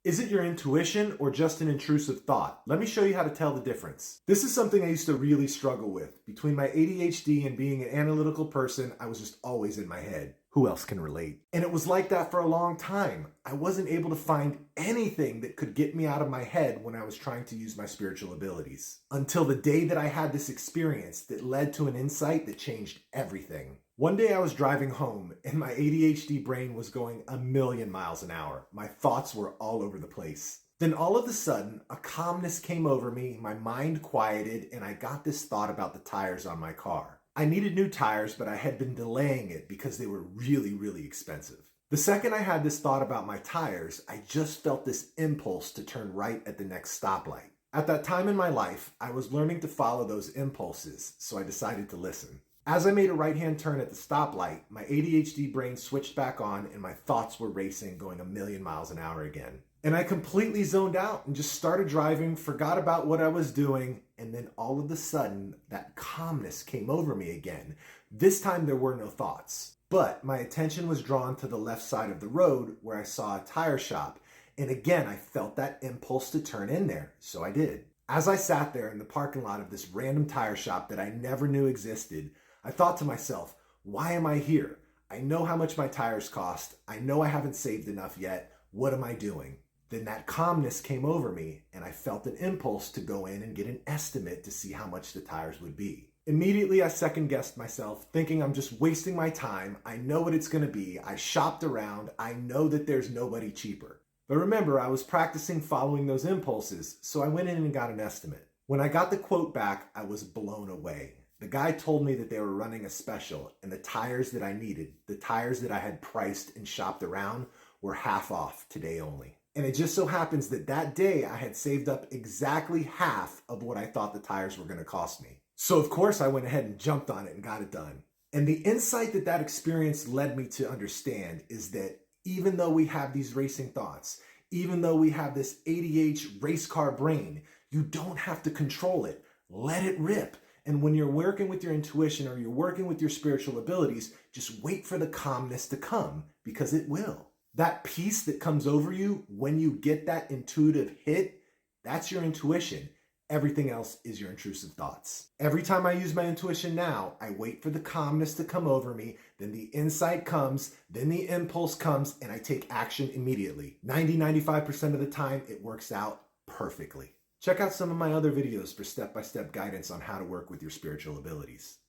Is it your intuition or just an intrusive thought? Let me show you how to tell the difference. This is something I used to really struggle with. Between my ADHD and being an analytical person, I was just always in my head. Who else can relate? And it was like that for a long time. I wasn't able to find anything that could get me out of my head when I was trying to use my spiritual abilities. Until the day that I had this experience that led to an insight that changed everything. One day I was driving home and my ADHD brain was going a million miles an hour. My thoughts were all over the place. Then all of a sudden, a calmness came over me, my mind quieted, and I got this thought about the tires on my car. I needed new tires, but I had been delaying it because they were really expensive. The second I had this thought about my tires, I just felt this impulse to turn right at the next stoplight. At that time in my life, I was learning to follow those impulses, so I decided to listen. As I made a right-hand turn at the stoplight, my ADHD brain switched back on and my thoughts were racing, going a million miles an hour again. And I completely zoned out and just started driving, forgot about what I was doing, and then all of a sudden, that calmness came over me again. This time there were no thoughts, but my attention was drawn to the left side of the road where I saw a tire shop, and again I felt that impulse to turn in there, so I did. As I sat there in the parking lot of this random tire shop that I never knew existed, I thought to myself, why am I here? I know how much my tires cost. I know I haven't saved enough yet. What am I doing? Then that calmness came over me and I felt an impulse to go in and get an estimate to see how much the tires would be. Immediately I second guessed myself, thinking I'm just wasting my time. I know what it's going to be. I shopped around. I know that there's nobody cheaper. But remember, I was practicing following those impulses, so I went in and got an estimate. When I got the quote back, I was blown away. The guy told me that they were running a special and the tires that I needed, the tires that I had priced and shopped around, were half off today only. And it just so happens that that day I had saved up exactly half of what I thought the tires were going to cost me. So of course I went ahead and jumped on it and got it done. And the insight that that experience led me to understand is that even though we have these racing thoughts, even though we have this ADHD race car brain, you don't have to control it. Let it rip. And when you're working with your intuition or you're working with your spiritual abilities, just wait for the calmness to come, because it will. That peace that comes over you when you get that intuitive hit, that's your intuition. Everything else is your intrusive thoughts. Every time I use my intuition now, I wait for the calmness to come over me, then the insight comes, then the impulse comes, and I take action immediately. 90-95% of the time, it works out perfectly. Check out some of my other videos for step-by-step guidance on how to work with your spiritual abilities.